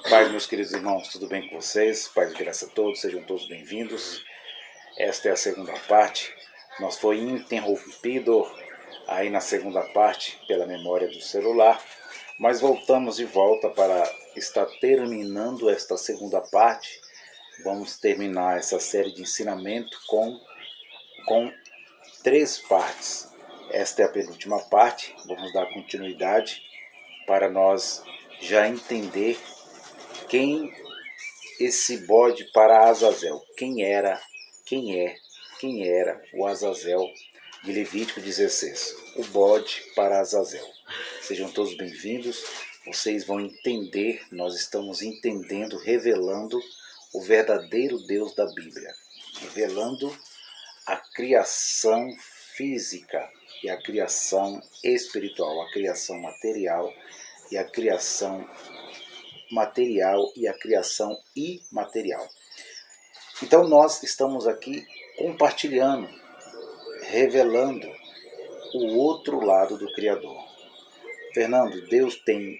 Paz, meus queridos irmãos, tudo bem com vocês? Paz e graça a todos, sejam todos bem-vindos. Esta é a segunda parte. Nós foi interrompido aí na segunda parte pela memória do celular, mas voltamos de volta para estar terminando esta segunda parte. Vamos terminar essa série de ensinamento com 3 partes. Esta é a penúltima parte, vamos dar continuidade para nós já entender quem esse bode para Azazel, quem era o Azazel de Levítico 16, o bode para Azazel. Sejam todos bem-vindos, vocês vão entender, nós estamos entendendo, revelando o verdadeiro Deus da Bíblia, revelando a criação física e a criação espiritual, a criação material e a criação material e a criação imaterial. Então nós estamos aqui compartilhando, revelando o outro lado do Criador. Fernando, Deus tem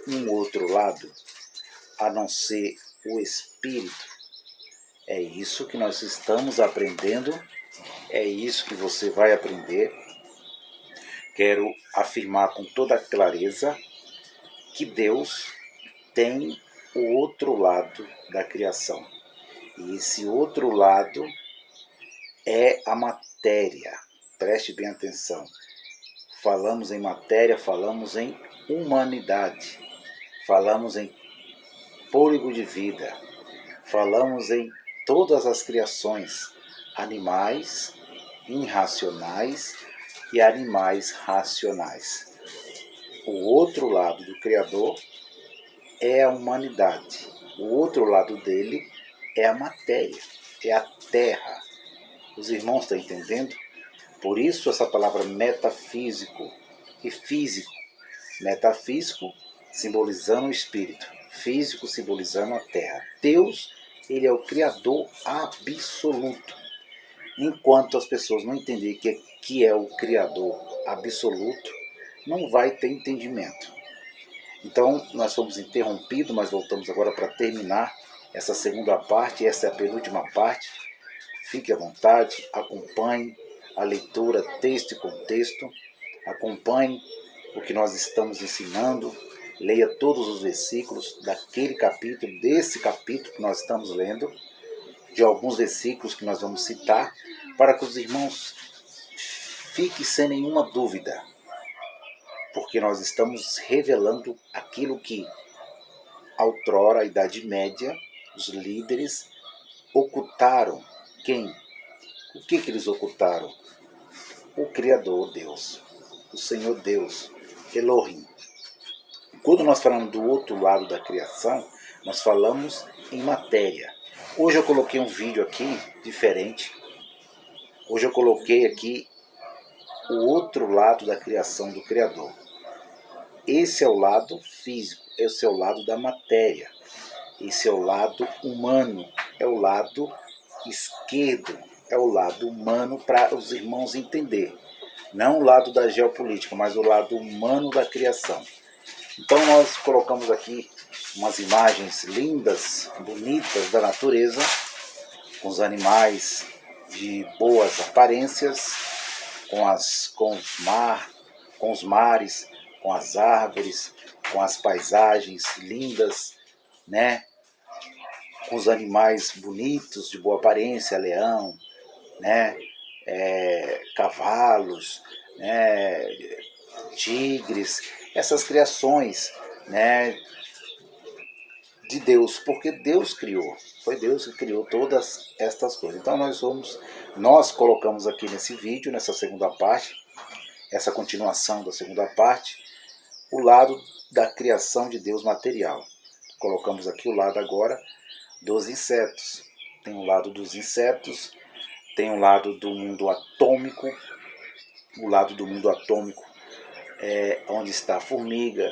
um outro lado a não ser o Espírito. É isso que nós estamos aprendendo, é isso que você vai aprender. Quero afirmar com toda clareza que Deus tem o outro lado da criação. E esse outro lado é a matéria. Preste bem atenção. Falamos em matéria, falamos em humanidade. Falamos em fôlego de vida. Falamos em todas as criações, animais irracionais e animais racionais. O outro lado do Criador é a humanidade. O outro lado dele é a matéria, é a terra. Os irmãos estão entendendo? Por isso essa palavra metafísico e físico. Metafísico simbolizando o espírito, físico simbolizando a terra. Deus, ele é o Criador absoluto. Enquanto as pessoas não entenderem que é o Criador absoluto, não vai ter entendimento. Então, nós fomos interrompidos, mas voltamos agora para terminar essa segunda parte. Essa é a penúltima parte. Fique à vontade, acompanhe a leitura, texto e contexto. Acompanhe o que nós estamos ensinando. Leia todos os versículos daquele capítulo, desse capítulo que nós estamos lendo, de alguns versículos que nós vamos citar, para que os irmãos fiquem sem nenhuma dúvida. Porque nós estamos revelando aquilo que, outrora, a Idade Média, os líderes ocultaram. Quem? O que eles ocultaram? O Criador, Deus, o Senhor Deus, Elohim. Quando nós falamos do outro lado da criação, nós falamos em matéria. Hoje eu coloquei um vídeo aqui diferente. Hoje eu coloquei aqui o outro lado da criação do Criador. Esse é o lado físico, esse é o lado da matéria. Esse é o lado humano, é o lado esquerdo, é o lado humano para os irmãos entenderem. Não o lado da geopolítica, mas o lado humano da criação. Então nós colocamos aqui umas imagens lindas, bonitas da natureza, com os animais de boas aparências, com os mares, com as árvores, com as paisagens lindas, né? Com os animais bonitos, de boa aparência, leão, né? Cavalos, né? Tigres, essas criações, né? De Deus, porque Deus criou, foi Deus que criou todas estas coisas. Então nós colocamos aqui nesse vídeo, nessa segunda parte, essa continuação da segunda parte, o lado da criação de Deus material. Colocamos aqui o lado agora dos insetos. Tem um lado dos insetos, tem um lado do mundo atômico. O lado do mundo atômico é onde está a formiga,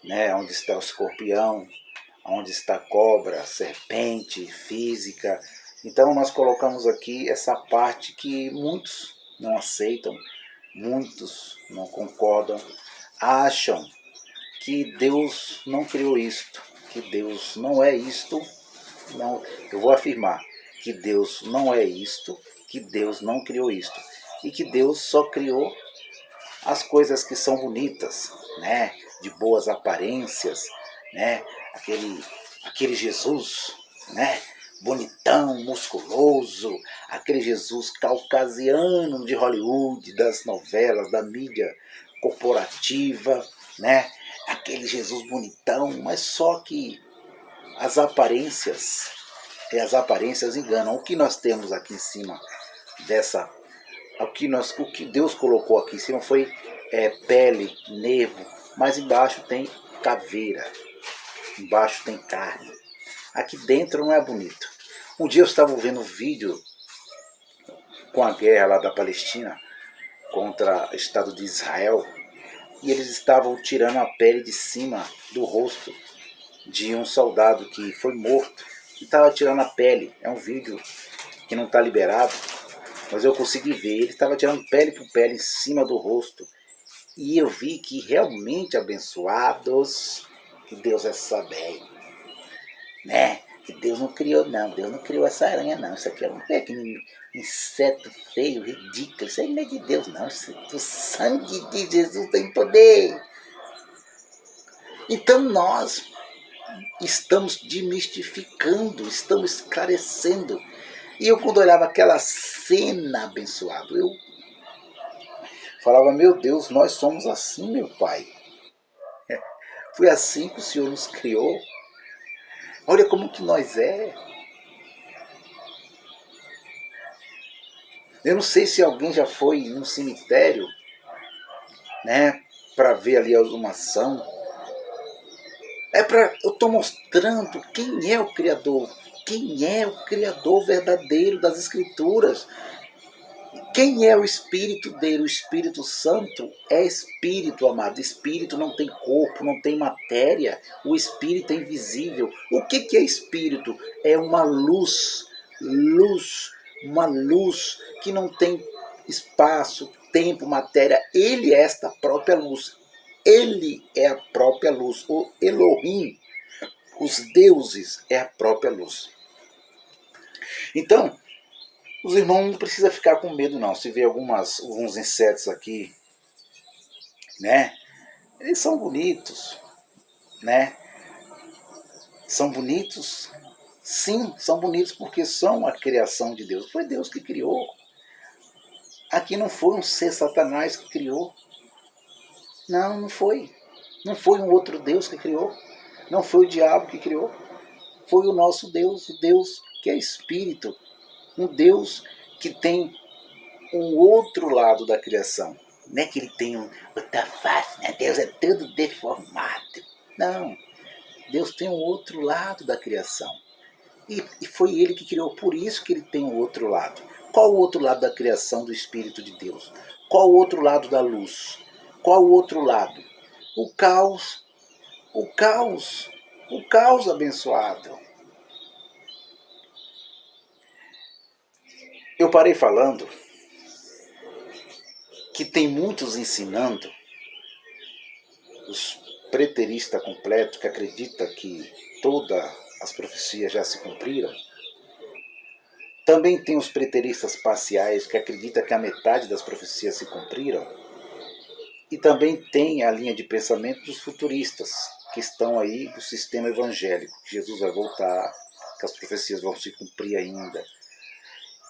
né? Onde está o escorpião, onde está a cobra, serpente, física. Então nós colocamos aqui essa parte que muitos não aceitam, muitos não concordam, acham que Deus não criou isto, que Deus não é isto, não, eu vou afirmar que Deus não é isto, que Deus não criou isto, e que Deus só criou as coisas que são bonitas, né? De boas aparências, né? Aquele Jesus, né? Bonitão, musculoso, aquele Jesus caucasiano de Hollywood, das novelas, da mídia corporativa, né? Aquele Jesus bonitão, mas só que as aparências enganam. O que nós temos aqui em cima dessa, o que Deus colocou aqui em cima foi pele, nervo, mas embaixo tem caveira, embaixo tem carne. Aqui dentro não é bonito. Um dia eu estava vendo um vídeo com a guerra lá da Palestina contra o Estado de Israel, e eles estavam tirando a pele de cima do rosto de um soldado que foi morto, e estava tirando a pele. É um vídeo que não está liberado, mas eu consegui ver. Ele estava tirando pele por pele em cima do rosto, e eu vi que realmente abençoados, que Deus é só bem, né? Que Deus não criou, não. Deus não criou essa aranha, não. Isso aqui é um inseto feio, ridículo. Isso aí não é de Deus, não. O sangue de Jesus tem poder. Então nós estamos demistificando, estamos esclarecendo. E eu, quando olhava aquela cena, abençoado, eu falava: meu Deus, nós somos assim, meu Pai. Foi assim que o Senhor nos criou. Olha como que nós é. Eu não sei se alguém já foi num cemitério, né, para ver ali a exumação. Eu estou mostrando quem é o Criador. Quem é o Criador verdadeiro das Escrituras. Quem é o Espírito dele? O Espírito Santo é Espírito, amado. Espírito não tem corpo, não tem matéria. O Espírito é invisível. O que é Espírito? É uma luz. Uma luz que não tem espaço, tempo, matéria. Ele é esta própria luz. Ele é a própria luz. O Elohim, os deuses, é a própria luz. Então, os irmãos não precisam ficar com medo, não. Se vê alguns insetos aqui, né? Eles são bonitos, né? São bonitos, sim, são bonitos porque são a criação de Deus. Foi Deus que criou. Aqui não foi um ser Satanás que criou. Não, não foi. Não foi um outro Deus que criou. Não foi o diabo que criou. Foi o nosso Deus, o Deus que é Espírito. Um Deus que tem um outro lado da criação. Não é que ele tem outra face, né? Deus é todo deformado. Não. Deus tem um outro lado da criação. E foi ele que criou, por isso que ele tem um outro lado. Qual o outro lado da criação do Espírito de Deus? Qual o outro lado da luz? Qual o outro lado? O caos. O caos. O caos abençoado. Eu parei falando que tem muitos ensinando, os preteristas completos, que acreditam que todas as profecias já se cumpriram. Também tem os preteristas parciais, que acreditam que a metade das profecias se cumpriram. E também tem a linha de pensamento dos futuristas, que estão aí do sistema evangélico, que Jesus vai voltar, que as profecias vão se cumprir ainda.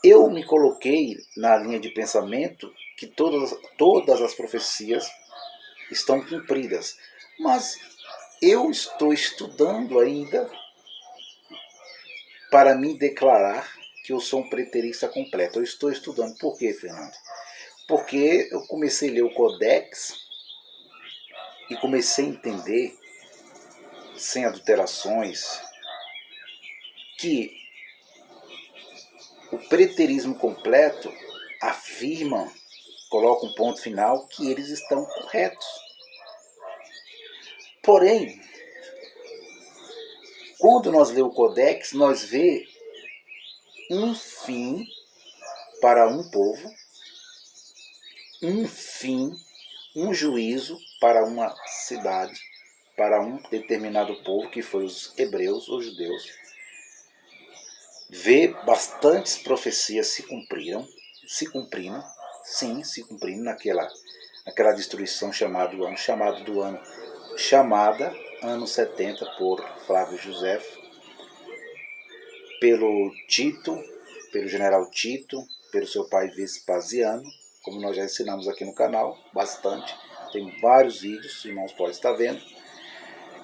Eu me coloquei na linha de pensamento que todas as profecias estão cumpridas. Mas eu estou estudando ainda para me declarar que eu sou um preterista completo. Eu estou estudando. Por quê, Fernando? Porque eu comecei a ler o Codex e comecei a entender, sem adulterações, que o preterismo completo afirma, coloca um ponto final, que eles estão corretos. Porém, quando nós lemos o Codex, nós vemos um fim para um povo, um fim, um juízo para uma cidade, para um determinado povo, que foi os hebreus, os judeus, vê bastantes profecias se cumprindo, naquela destruição chamada ano 70 por Flávio Josefo, pelo general Tito, pelo seu pai Vespasiano, como nós já ensinamos aqui no canal, bastante. Tem vários vídeos, os irmãos podem estar vendo.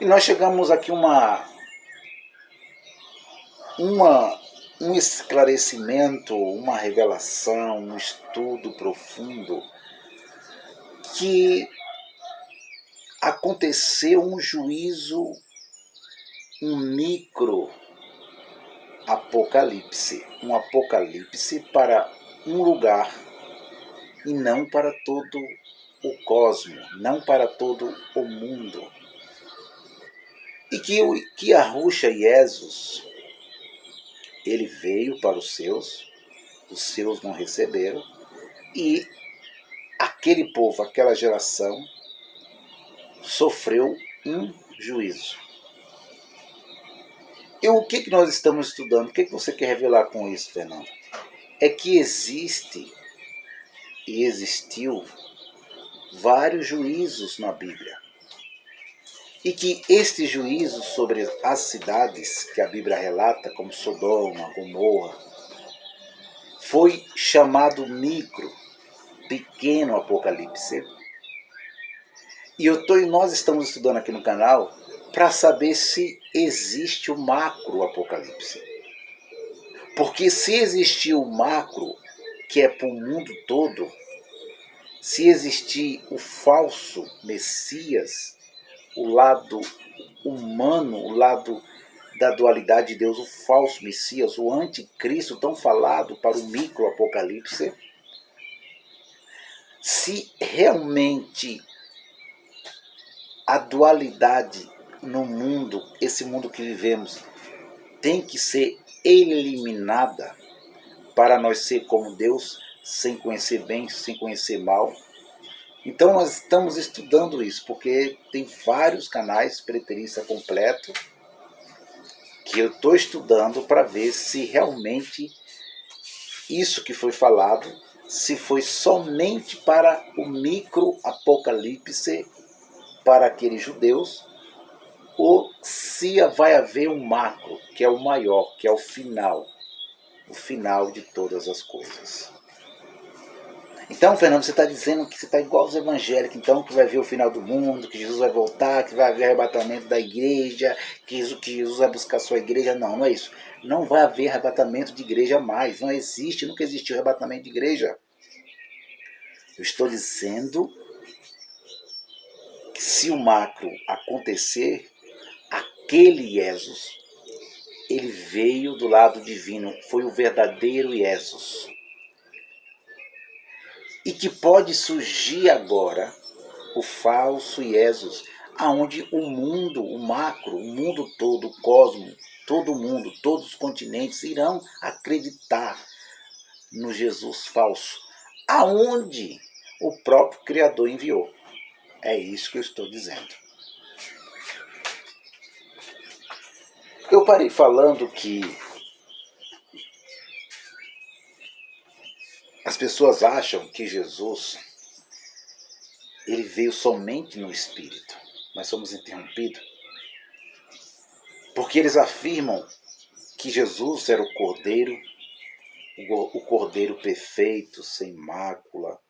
E nós chegamos aqui um esclarecimento, uma revelação, um estudo profundo, que aconteceu um juízo, um micro apocalipse, um apocalipse para um lugar e não para todo o cosmo, não para todo o mundo. E que Yahushua Jesus, ele veio para os seus não receberam, e aquele povo, aquela geração, sofreu um juízo. E o que nós estamos estudando? O que você quer revelar com isso, Fernando? É que existe e existiu vários juízos na Bíblia. E que estes juízos sobre as cidades que a Bíblia relata, como Sodoma, Gomorra, foi chamado micro, pequeno apocalipse. E nós estamos estudando aqui no canal para saber se existe o macro apocalipse. Porque se existir o macro, que é para o mundo todo, se existir o falso Messias, o lado humano, o lado da dualidade de Deus, o falso Messias, o anticristo tão falado para o micro-apocalipse, se realmente a dualidade no mundo, esse mundo que vivemos, tem que ser eliminada para nós ser como Deus, sem conhecer bem, sem conhecer mal. Então nós estamos estudando isso, porque tem vários canais Preterista Completo que eu estou estudando para ver se realmente isso que foi falado, se foi somente para o micro-apocalipse, para aqueles judeus, ou se vai haver um macro, que é o maior, que é o final de todas as coisas. Então, Fernando, você está dizendo que você está igual aos evangélicos, então, que vai ver o final do mundo, que Jesus vai voltar, que vai haver arrebatamento da igreja, que Jesus vai buscar a sua igreja. Não, não é isso. Não vai haver arrebatamento de igreja mais. Não existe, nunca existiu arrebatamento de igreja. Eu estou dizendo que se o macro acontecer, aquele Jesus, ele veio do lado divino, foi o verdadeiro Jesus. E que pode surgir agora o falso Jesus, aonde o mundo, o macro, o mundo todo, o cosmo, todo mundo, todos os continentes irão acreditar no Jesus falso, aonde o próprio Criador enviou. É isso que eu estou dizendo. Eu parei falando que as pessoas acham que Jesus, ele veio somente no Espírito. Nós somos interrompidos porque eles afirmam que Jesus era o Cordeiro perfeito, sem mácula,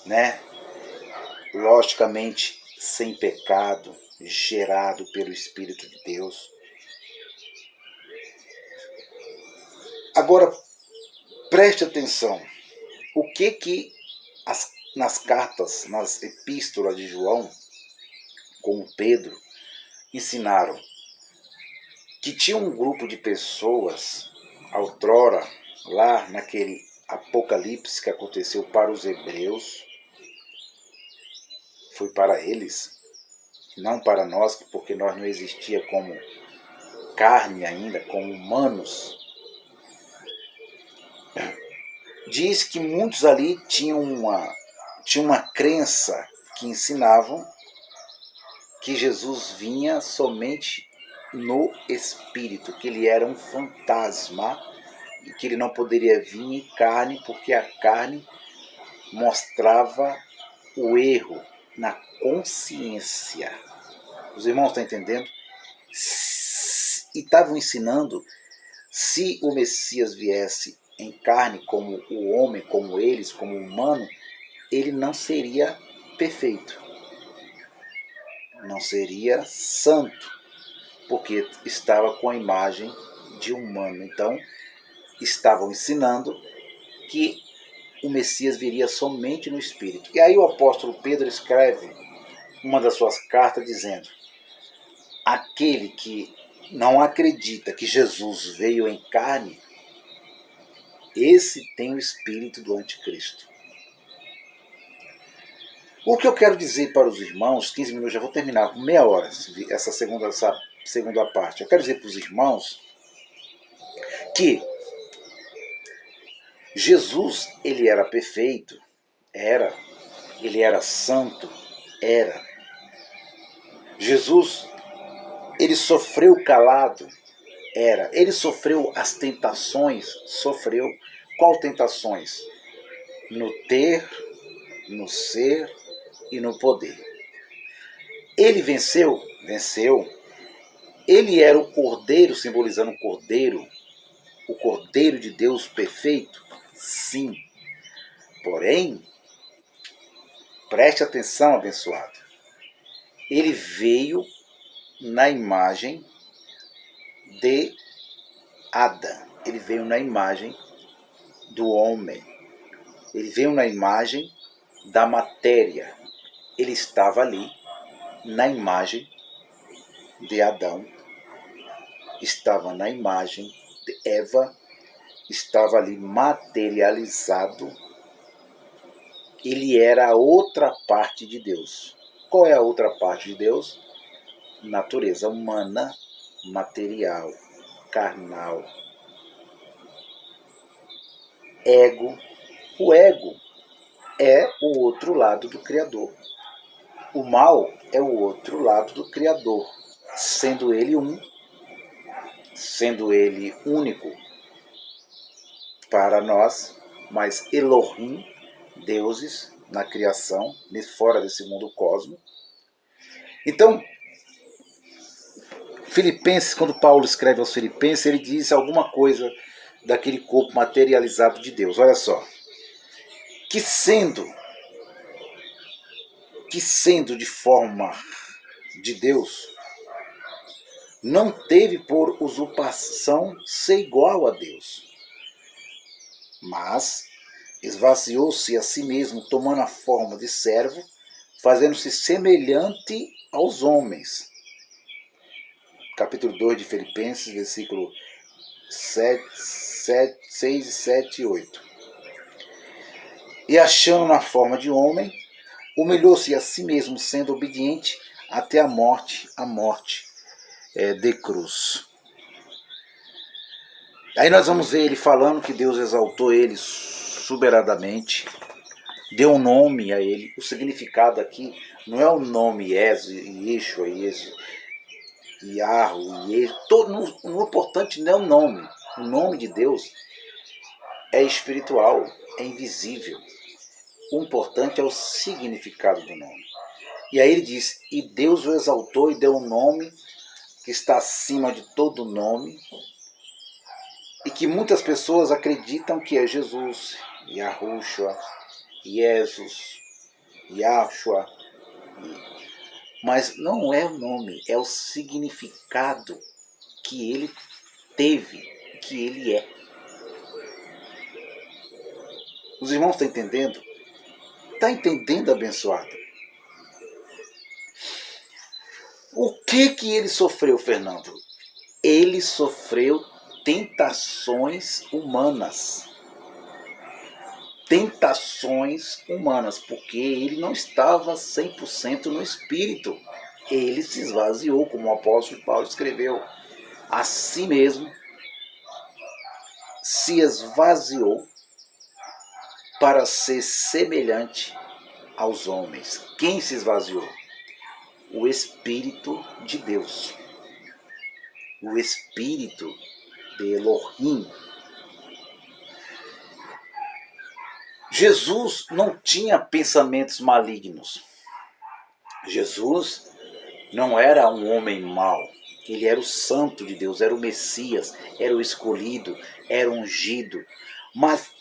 né? Logicamente sem pecado, gerado pelo Espírito de Deus. Agora, preste atenção, o que nas cartas, nas epístolas de João, com Pedro, ensinaram? Que tinha um grupo de pessoas, outrora, lá naquele apocalipse que aconteceu para os hebreus, foi para eles, não para nós, porque nós não existia como carne ainda, como humanos. Diz que muitos ali tinham uma crença que ensinavam que Jesus vinha somente no Espírito, que ele era um fantasma e que ele não poderia vir em carne, porque a carne mostrava o erro na consciência. Os irmãos estão entendendo? E estavam ensinando, se o Messias viesse em carne como o homem, como eles, como humano, ele não seria perfeito, não seria santo, porque estava com a imagem de humano. Então, estavam ensinando que o Messias viria somente no Espírito. E aí o apóstolo Pedro escreve uma das suas cartas dizendo: aquele que não acredita que Jesus veio em carne, esse tem o espírito do anticristo. O que eu quero dizer para os irmãos, 15 minutos, já vou terminar com meia hora essa segunda parte. Eu quero dizer para os irmãos que Jesus, ele era perfeito, ele era santo, Jesus, ele sofreu calado, ele sofreu as tentações, Qual tentações? No ter, no ser e no poder. Ele venceu? Ele era o Cordeiro, simbolizando o Cordeiro de Deus perfeito? Sim. Porém, preste atenção, abençoado. Ele veio na imagem de Adão. Ele veio na imagem do homem. Ele veio na imagem da matéria. Ele estava ali na imagem de Adão. Estava na imagem de Eva. Estava ali materializado. Ele era a outra parte de Deus. Qual é a outra parte de Deus? Natureza humana, material, carnal. Ego. O ego é o outro lado do Criador. O mal é o outro lado do Criador, sendo ele sendo ele único para nós, mas Elohim, deuses na criação, fora desse mundo cósmico. Então, Filipenses, quando Paulo escreve aos Filipenses, ele diz alguma coisa daquele corpo materializado de Deus. Olha só. Que sendo de forma de Deus, não teve por usurpação ser igual a Deus, mas esvaziou-se a si mesmo, tomando a forma de servo, fazendo-se semelhante aos homens. Capítulo 2 de Filipenses, versículo 6, 7 e 8. E achando na forma de homem, humilhou-se a si mesmo, sendo obediente até a morte de cruz. Aí nós vamos ver ele falando que Deus exaltou ele soberanamente, deu um nome a ele. O significado aqui não é o nome Yeshua, Yahweh, o importante não é o nome. O nome de Deus é espiritual, é invisível. O importante é o significado do nome. E aí ele diz, e Deus o exaltou e deu um nome que está acima de todo nome, e que muitas pessoas acreditam que é Jesus, Yahushua, Jesus, Yahshua, mas não é o nome, é o significado que ele teve, que ele é. Os irmãos estão entendendo? Está entendendo, abençoado? O que ele sofreu, Fernando? Ele sofreu tentações humanas. Tentações humanas, porque ele não estava 100% no espírito. Ele se esvaziou, como o apóstolo Paulo escreveu. A si mesmo se esvaziou para ser semelhante aos homens. Quem se esvaziou? o Espírito de Deus, o Espírito de Elohim. Jesus não tinha pensamentos malignos. Jesus não era um homem mau. Ele era o santo de Deus, era o Messias, era o escolhido, era o ungido. Mas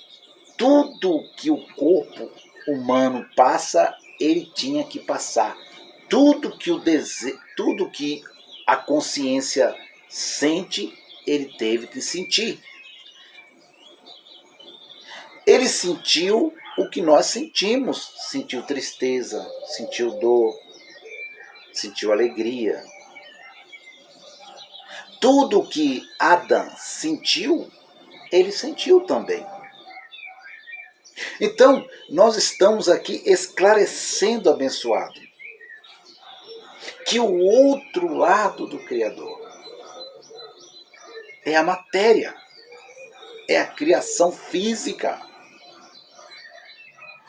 tudo que o corpo humano passa, ele tinha que passar. Tudo que a consciência sente, ele teve que sentir. Ele sentiu o que nós sentimos. Sentiu tristeza, sentiu dor, sentiu alegria. Tudo que Adão sentiu, ele sentiu também. Então, nós estamos aqui esclarecendo, abençoado, que o outro lado do Criador é a matéria, é a criação física.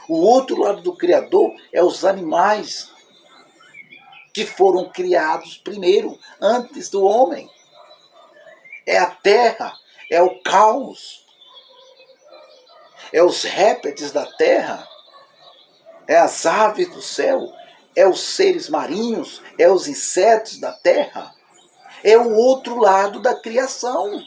O outro lado do Criador é os animais que foram criados primeiro, antes do homem. É a terra, é o caos, é os répteis da terra, é as aves do céu, é os seres marinhos, é os insetos da terra, é o outro lado da criação.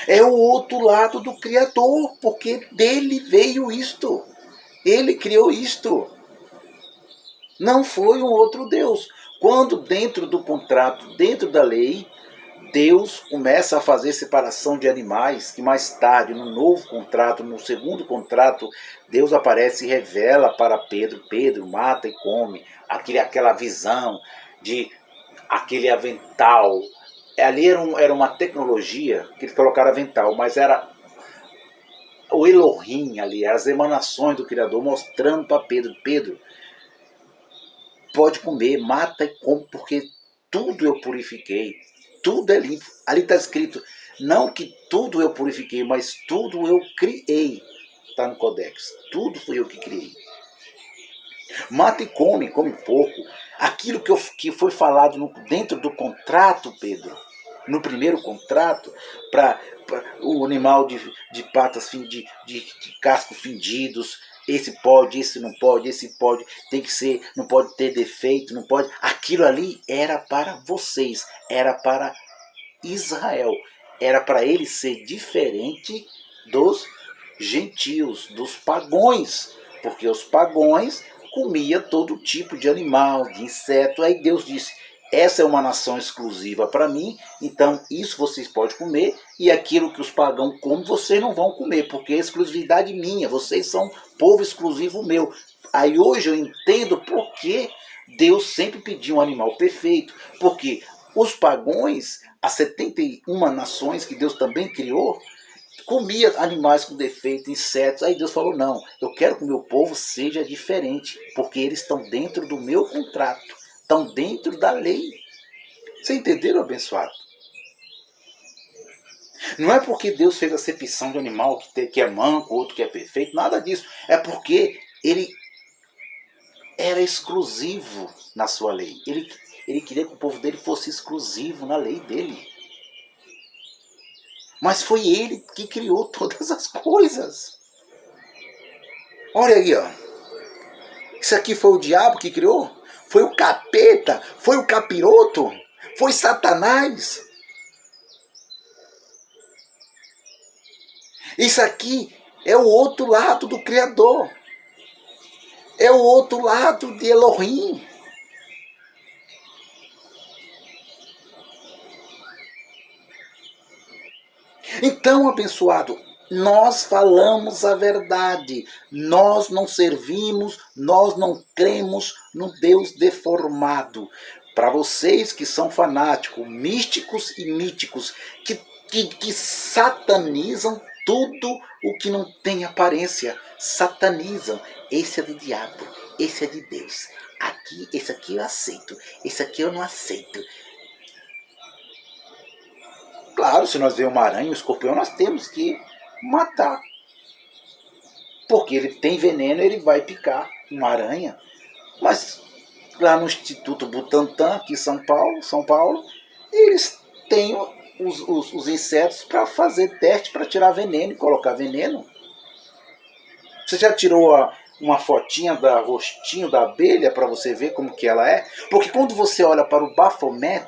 É o outro lado do Criador, porque dele veio isto. Ele criou isto. Não foi um outro Deus. Quando dentro do contrato, dentro da lei, Deus começa a fazer separação de animais, que mais tarde, no novo contrato, no segundo contrato, Deus aparece e revela para Pedro. Pedro mata e come. Aquela visão de aquele avental. Ali era uma tecnologia que eles colocaram avental, mas era o Elohim ali, as emanações do Criador mostrando para Pedro, Pedro, pode comer, mata e come, porque tudo eu purifiquei, tudo é limpo. Ali está escrito, não que tudo eu purifiquei, mas tudo eu criei. Está no Codex, tudo fui eu que criei. Mata e come pouco. Aquilo que foi falado dentro do contrato, Pedro, no primeiro contrato, para o animal de patas, de cascos fingidos, esse pode, esse não pode, esse pode, tem que ser, não pode ter defeito, não pode. Aquilo ali era para vocês, era para Israel, era para ele ser diferente dos gentios, dos pagões, porque os pagões comia todo tipo de animal, de inseto. Aí Deus disse, essa é uma nação exclusiva para mim, então isso vocês podem comer, e aquilo que os pagãos comem, vocês não vão comer, porque é exclusividade minha, vocês são povo exclusivo meu. Aí hoje eu entendo por que Deus sempre pediu um animal perfeito, porque os pagões, as 71 nações que Deus também criou, comia animais com defeito, insetos. Aí Deus falou, não, eu quero que o meu povo seja diferente, porque eles estão dentro do meu contrato, estão dentro da lei. Vocês entenderam, abençoado? Não é porque Deus fez acepção de animal que é manco, outro que é perfeito, nada disso. É porque ele era exclusivo na sua lei. Ele queria que o povo dele fosse exclusivo na lei dele. Mas foi ele que criou todas as coisas. Olha aí, ó. Isso aqui foi o diabo que criou? Foi o capeta? Foi o capiroto? Foi Satanás? Isso aqui é o outro lado do Criador. É o outro lado de Elohim. Então, abençoado, nós falamos a verdade. Nós não servimos, nós não cremos no Deus deformado. Para vocês que são fanáticos, místicos e míticos, que satanizam tudo o que não tem aparência. Satanizam. Esse é do diabo, esse é de Deus. Esse aqui eu aceito, esse aqui eu não aceito. Claro, se nós vemos uma aranha, um escorpião, nós temos que matar. Porque ele tem veneno, ele vai picar uma aranha. Mas lá no Instituto Butantan, aqui em São Paulo, eles têm os insetos para fazer teste, para tirar veneno e colocar veneno. Você já tirou uma fotinha do rostinho da abelha para você ver como que ela é? Porque quando você olha para o Baphomet,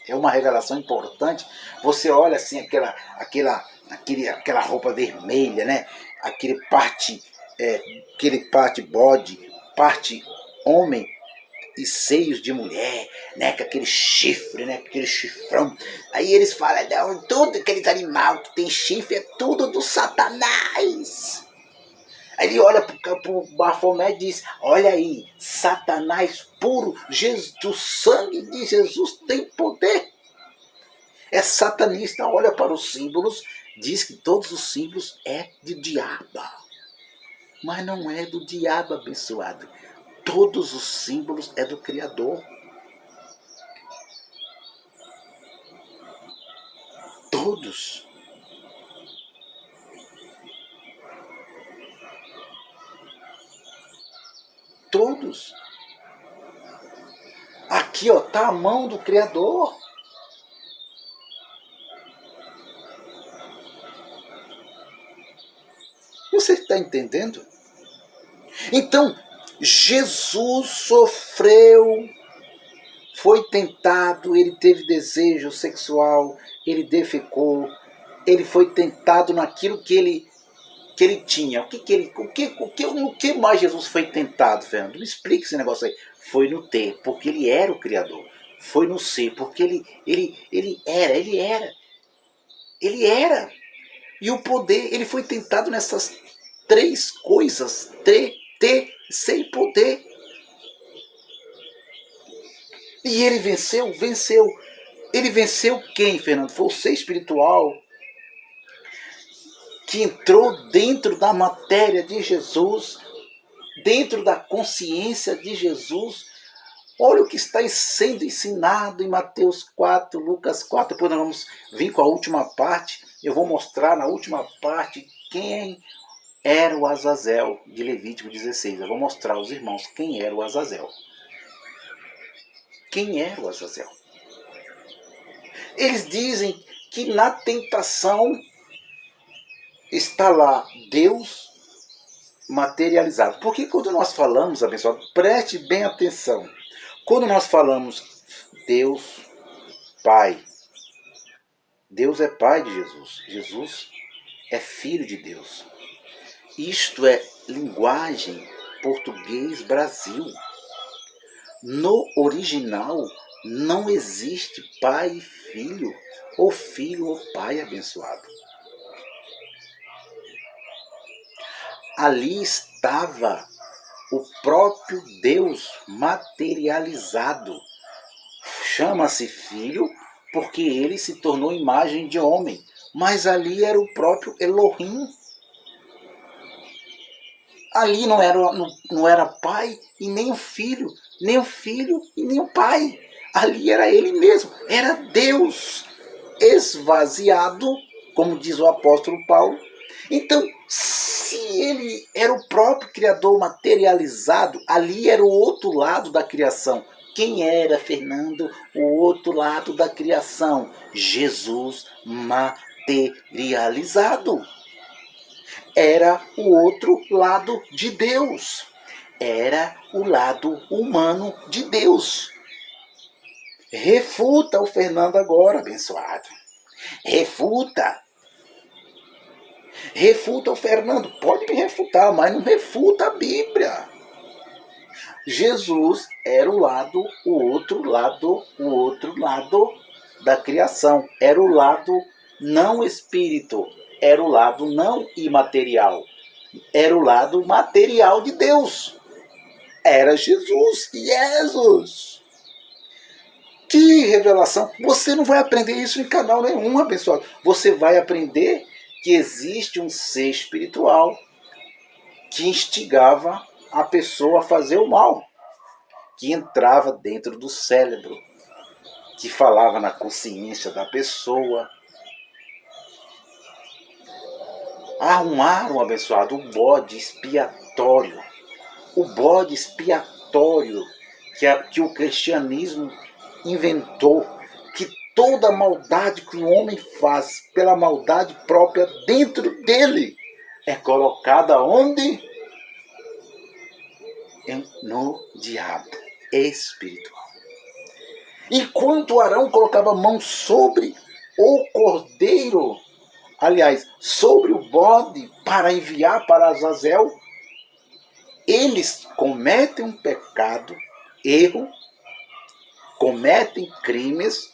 é uma revelação importante, você olha assim, aquela roupa vermelha, né? Aquele parte bode, parte homem e seios de mulher, né? Com aquele chifre, né? Com aquele chifrão. Aí eles falam, não, tudo aqueles animais que tem chifre é tudo do Satanás. Aí ele olha pro Baphomet e diz, olha aí, Satanás puro, o sangue de Jesus tem poder. É satanista, olha para os símbolos, diz que todos os símbolos é de diabo. Mas não é do diabo, abençoado. Todos os símbolos é do Criador. Todos. Todos. Aqui, ó, tá a mão do Criador. Você está entendendo? Então, Jesus sofreu, foi tentado, ele teve desejo sexual, ele defecou, ele foi tentado naquilo que ele tinha. O que mais Jesus foi tentado, Fernando? Me explica esse negócio aí. Foi no ter, porque ele era o Criador. Foi no ser, porque ele era. E o poder, ele foi tentado nessas três coisas, ter, ser e poder. E ele venceu. Ele venceu quem, Fernando? Foi o ser espiritual que entrou dentro da matéria de Jesus, dentro da consciência de Jesus. Olha o que está sendo ensinado em Mateus 4, Lucas 4. Depois nós vamos vir com a última parte. Eu vou mostrar na última parte quem era o Azazel de Levítico 16. Eu vou mostrar aos irmãos quem era o Azazel. Quem era o Azazel? Eles dizem que na tentação está lá Deus materializado. Porque quando nós falamos, abençoado, preste bem atenção. Quando nós falamos Deus Pai, Deus é Pai de Jesus. Jesus é Filho de Deus. Isto é linguagem português Brasil. No original não existe pai e filho, ou filho ou pai abençoado. Ali estava o próprio Deus materializado. Chama-se filho porque ele se tornou imagem de homem, mas ali era o próprio Elohim. Ali não era pai e nem o filho e nem o pai. Ali era ele mesmo, era Deus esvaziado, como diz o apóstolo Paulo. Então, se ele era o próprio Criador materializado, ali era o outro lado da criação. Quem era, Fernando, o outro lado da criação? Jesus materializado. Era o outro lado de Deus. Era o lado humano de Deus. Refuta o Fernando agora, abençoado. Refuta o Fernando. Pode me refutar, mas não refuta a Bíblia. Jesus era o outro lado da criação. Era o lado não espírito. Era o lado não imaterial. Era o lado material de Deus. Era Jesus. Que revelação! Você não vai aprender isso em canal nenhum, abençoado. Você vai aprender que existe um ser espiritual que instigava a pessoa a fazer o mal, que entrava dentro do cérebro, que falava na consciência da pessoa. arrumaram, abençoado, o bode expiatório. O bode expiatório que o cristianismo inventou, que toda maldade que o homem faz pela maldade própria dentro dele é colocada onde? No diabo espiritual. Enquanto Arão colocava a mão sobre o cordeiro, aliás, sobre o bode para enviar para Azazel, eles cometem um pecado, erro, cometem crimes,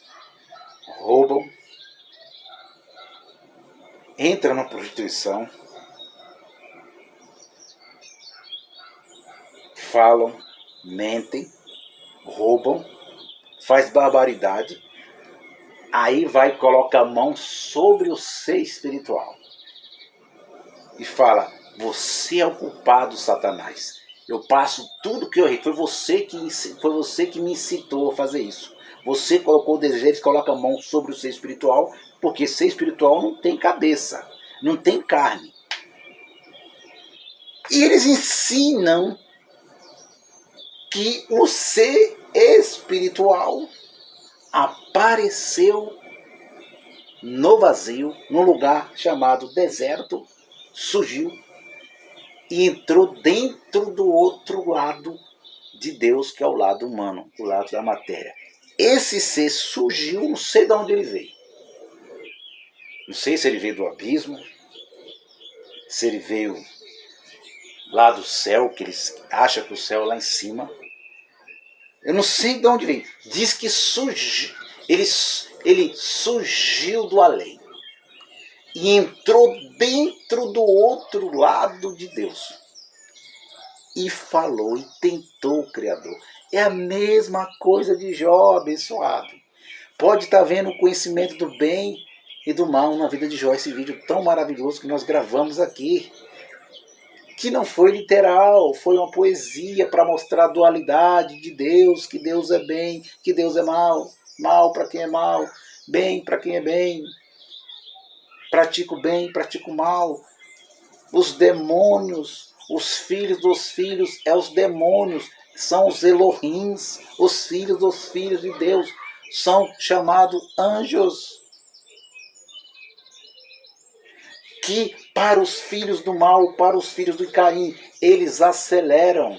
roubam, entram na prostituição, falam, mentem, roubam, faz barbaridade, aí vai colocar a mão sobre o ser espiritual e fala: você é o culpado, Satanás. Eu passo tudo que eu errei. Foi você que me incitou a fazer isso. Você colocou desejos, coloca a mão sobre o ser espiritual, porque ser espiritual não tem cabeça, não tem carne. E eles ensinam que o ser espiritual apareceu no vazio, num lugar chamado deserto, surgiu e entrou dentro do outro lado de Deus, que é o lado humano, o lado da matéria. Esse ser surgiu, não sei de onde ele veio. Não sei se ele veio do abismo, se ele veio lá do céu, que eles acham que o céu é lá em cima. Eu não sei de onde veio. Diz que surgiu, ele surgiu do além e entrou dentro do outro lado de Deus e falou e tentou o Criador. É a mesma coisa de Jó, abençoado. Pode estar vendo o conhecimento do bem e do mal na vida de Jó, esse vídeo tão maravilhoso que nós gravamos aqui, que não foi literal, foi uma poesia para mostrar a dualidade de Deus, que Deus é bem, que Deus é mal, mal para quem é mal, bem para quem é bem, pratica o bem, pratica o mal. Os demônios, os filhos dos filhos, os demônios, são os Elohims, os filhos dos filhos de Deus, são chamados anjos. Que para os filhos do mal, para os filhos de Caim, eles aceleram.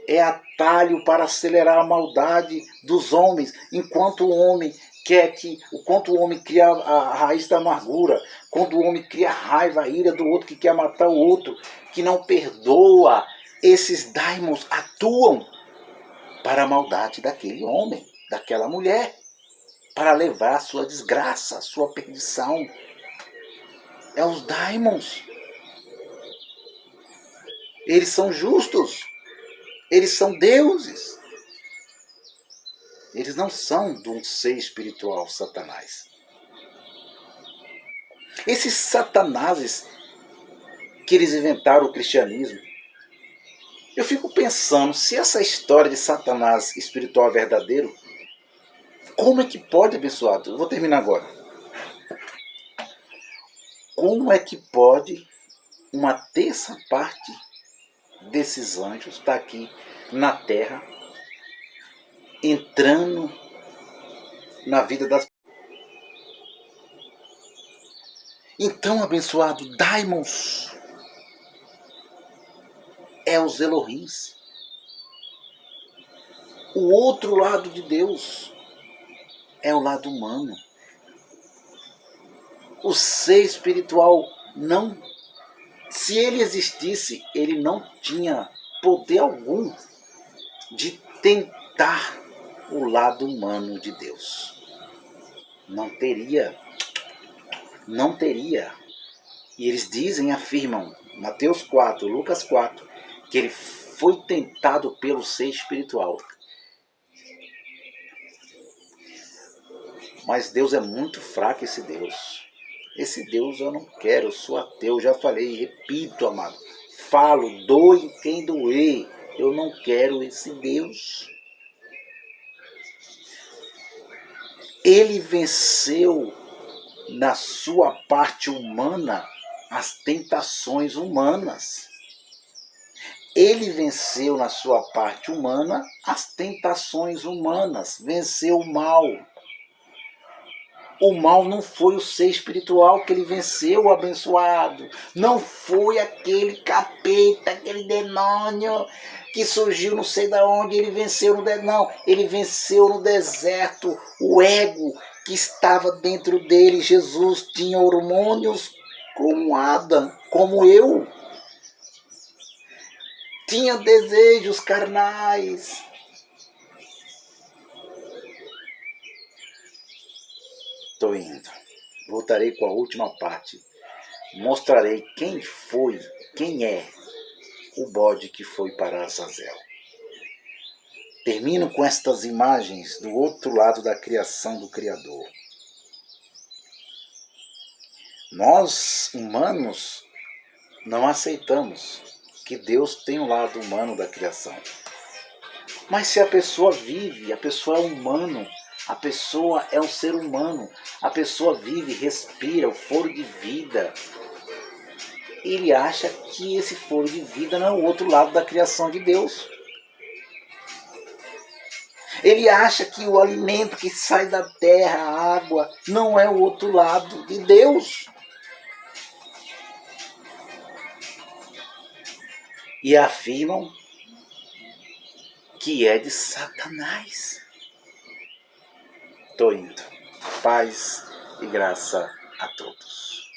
É atalho para acelerar a maldade dos homens, enquanto o homem quanto o homem cria a raiz da amargura, quando o homem cria a raiva, a ira do outro, que quer matar o outro, que não perdoa, esses daimons atuam para a maldade daquele homem, daquela mulher, para levar a sua desgraça, a sua perdição. É os daimons. Eles são justos. Eles são deuses. Eles não são de um ser espiritual, Satanás. Esses satanases que eles inventaram o cristianismo, eu fico pensando, se essa história de Satanás espiritual é verdadeiro, como é que pode, abençoado? Eu vou terminar agora. Como é que pode uma terça parte desses anjos estar aqui na Terra, entrando na vida das pessoas? Então, abençoado, daimons é os Elohims. O outro lado de Deus é o lado humano. O ser espiritual não, se ele existisse, ele não tinha poder algum de tentar o lado humano de Deus. Não teria. Não teria. E eles dizem, afirmam, Mateus 4, Lucas 4, que ele foi tentado pelo ser espiritual. Mas Deus é muito fraco, esse Deus. Esse Deus eu não quero, eu sou ateu, já falei, repito, amado. Falo, doe quem doer. Eu não quero esse Deus. Ele venceu na sua parte humana as tentações humanas. Ele venceu na sua parte humana as tentações humanas, venceu o mal. O mal não foi o ser espiritual que ele venceu, o abençoado. Não foi aquele capeta, aquele demônio que surgiu não sei de onde, ele venceu no deserto. Não, ele venceu no deserto o ego que estava dentro dele. Jesus tinha hormônios como Adão, como eu. Tinha desejos carnais. Estou indo. Voltarei com a última parte. Mostrarei quem é o bode que foi para Azazel. Termino com estas imagens do outro lado da criação do Criador. Nós, humanos, não aceitamos que Deus tem um lado humano da criação. Mas se a pessoa vive, a pessoa é humano, a pessoa é um ser humano, a pessoa vive, respira o fôlego de vida. Ele acha que esse fôlego de vida não é o outro lado da criação de Deus. Ele acha que o alimento que sai da terra, a água, não é o outro lado de Deus. E afirmam que é de Satanás. Estou indo. Paz e graça a todos.